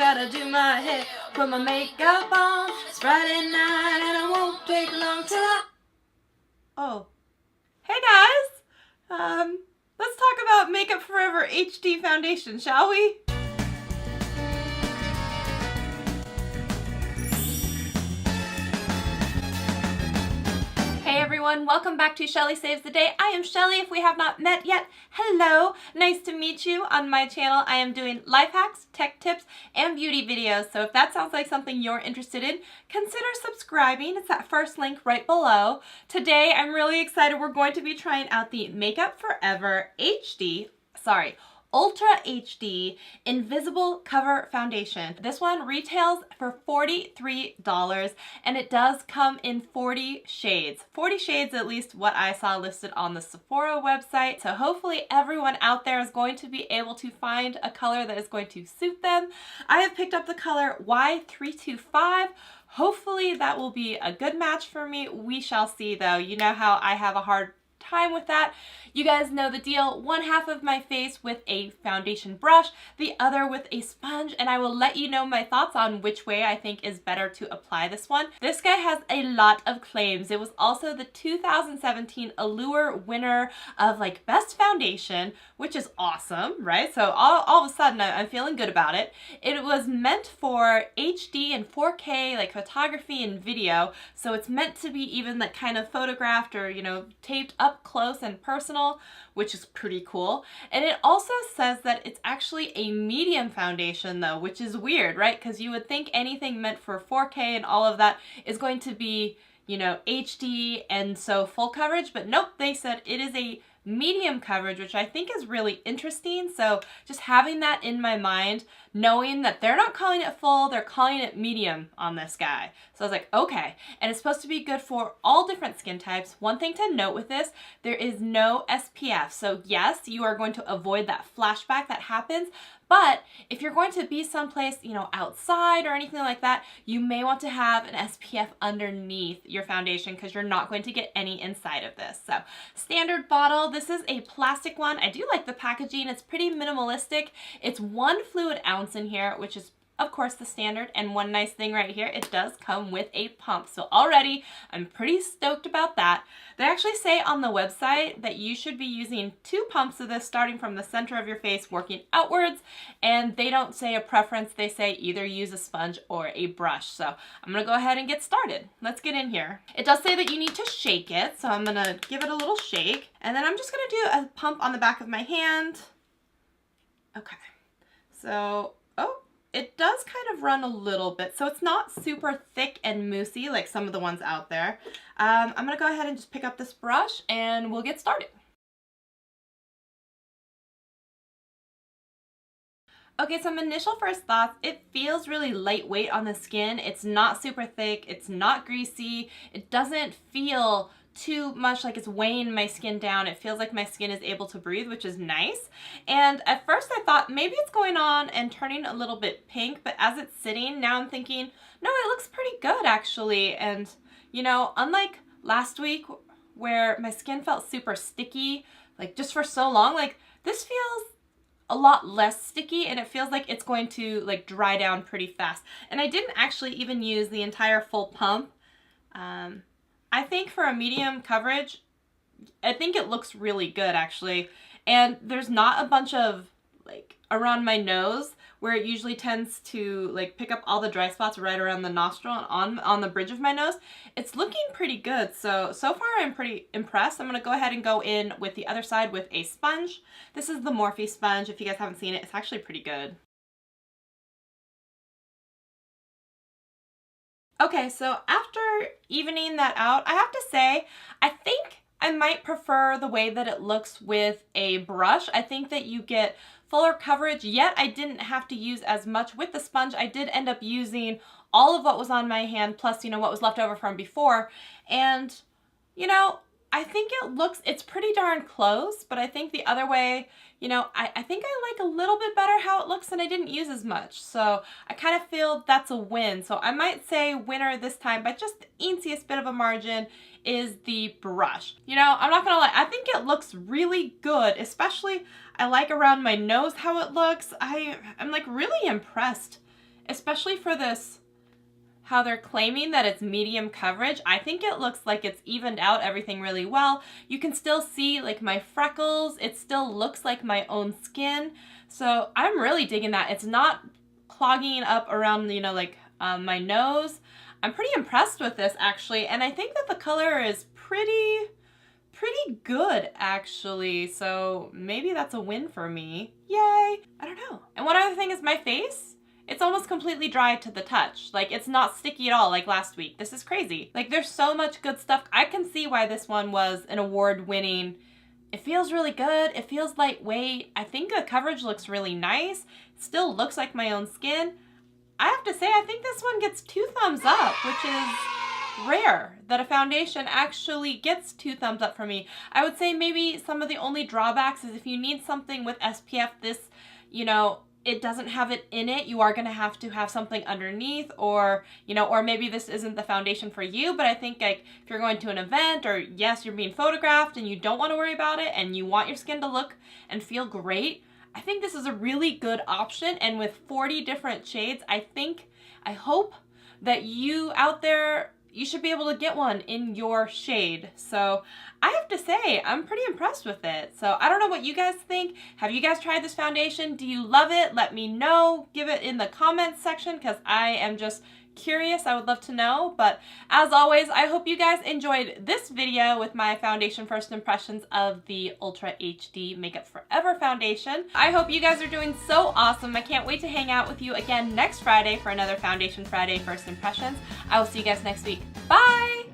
gotta do my hair, put my makeup on. It's Friday night and it won't take long till I... Oh. Hey guys! Let's talk about Makeup Forever HD Foundation, shall we? Hey everyone, welcome back to Shelly Saves the Day. I am Shelly. If we have not met yet, hello. Nice to meet you. On my channel, I am doing life hacks, tech tips, and beauty videos. So if that sounds like something you're interested in, consider subscribing. It's that first link right below. Today, I'm really excited. We're going to be trying out the Makeup Forever Ultra HD Invisible Cover Foundation. This one retails for $43 and it does come in 40 shades. 40 shades, at least what I saw listed on the Sephora website. So hopefully everyone out there is going to be able to find a color that is going to suit them. I have picked up the color Y325. Hopefully that will be a good match for me. We shall see though. You know how I have a hard time with that. You guys know the deal. One half of my face with a foundation brush, the other with a sponge, and I will let you know my thoughts on which way I think is better to apply this one. This guy has a lot of claims. It was also the 2017 Allure winner of like best foundation, which is awesome, right? So all of a sudden I'm feeling good about it. It was meant for HD and 4K like photography and video, so it's meant to be even like kind of photographed or, you know, taped up close and personal, which is pretty cool. And it also says that it's actually a medium foundation though, which is weird, right? Because you would think anything meant for 4K and all of that is going to be, you know, HD and so full coverage, but nope, they said it is a medium coverage, which I think is really interesting. So just having that in my mind, knowing that they're not calling it full, they're calling it medium on this guy. So I was like, okay. And it's supposed to be good for all different skin types. One thing to note with this, there is no SPF. So yes, you are going to avoid that flashback that happens. But if you're going to be someplace, you know, outside or anything like that, you may want to have an SPF underneath your foundation because you're not going to get any inside of this. So standard bottle, this is a plastic one. I do like the packaging. It's pretty minimalistic. It's 1 fluid ounce in here, which is of course the standard, and one nice thing right here, it does come with a pump. So already I'm pretty stoked about that. They actually say on the website that you should be using 2 pumps of this starting from the center of your face working outwards, and they don't say a preference. They say either use a sponge or a brush. So I'm gonna go ahead and get started. Let's get in here. It does say that you need to shake it, so I'm gonna give it a little shake, and then I'm just gonna do a pump on the back of my hand. Okay, so it does kind of run a little bit, so it's not super thick and moussey like some of the ones out there. I'm gonna go ahead and just pick up this brush and we'll get started. Okay, some initial first thoughts, it feels really lightweight on the skin. It's not super thick, it's not greasy, it doesn't feel too much like it's weighing my skin down. It feels like my skin is able to breathe, which is nice. And at first I thought maybe it's going on and turning a little bit pink, but as it's sitting, now I'm thinking, no, it looks pretty good actually. And you know, unlike last week where my skin felt super sticky, like just for so long, like this feels a lot less sticky and it feels like it's going to like dry down pretty fast. And I didn't actually even use the entire full pump. I think for a medium coverage, I think it looks really good actually. And there's not a bunch of like around my nose where it usually tends to like pick up all the dry spots right around the nostril and on the bridge of my nose. It's looking pretty good. So far I'm pretty impressed. I'm gonna go ahead and go in with the other side with a sponge. This is the Morphe sponge. If you guys haven't seen it, it's actually pretty good. Okay, so after evening that out, I have to say, I think I might prefer the way that it looks with a brush. I think that you get fuller coverage, yet I didn't have to use as much with the sponge. I did end up using all of what was on my hand, plus, you know, what was left over from before. And, you know, I think it's pretty darn close, but I think the other way, you know, I think I like a little bit better how it looks and I didn't use as much. So I kind of feel that's a win. So I might say winner this time by just the easiest bit of a margin is the brush. You know, I'm not gonna lie, I think it looks really good, especially I like around my nose how it looks. I'm like really impressed especially for this, how they're claiming that it's medium coverage. I think it looks like it's evened out everything really well. You can still see like my freckles. It still looks like my own skin. So I'm really digging that. It's not clogging up around, you know, like my nose. I'm pretty impressed with this actually. And I think that the color is pretty good actually. So maybe that's a win for me. Yay. I don't know. And one other thing is my face. It's almost completely dry to the touch. Like, it's not sticky at all like last week. This is crazy. Like, there's so much good stuff. I can see why this one was an award-winning. It feels really good. It feels lightweight. I think the coverage looks really nice. It still looks like my own skin. I have to say, I think this one gets 2 thumbs up, which is rare that a foundation actually gets 2 thumbs up for me. I would say maybe some of the only drawbacks is if you need something with SPF, this, you know, it doesn't have it in it, you are going to have something underneath, or, you know, or maybe this isn't the foundation for you. But I think, like, if you're going to an event, or yes, you're being photographed and you don't want to worry about it and you want your skin to look and feel great, I think this is a really good option. And with 40 different shades, I hope that you out there, you should be able to get one in your shade. So I have to say, I'm pretty impressed with it. So I don't know what you guys think. Have you guys tried this foundation? Do you love it? Let me know. Give it in the comments section because I am just curious. I would love to know. But as always, I hope you guys enjoyed this video with my foundation first impressions of the Ultra HD Makeup Forever foundation. I hope you guys are doing so awesome. I can't wait to hang out with you again next Friday for another Foundation Friday first impressions. I will see you guys next week. Bye!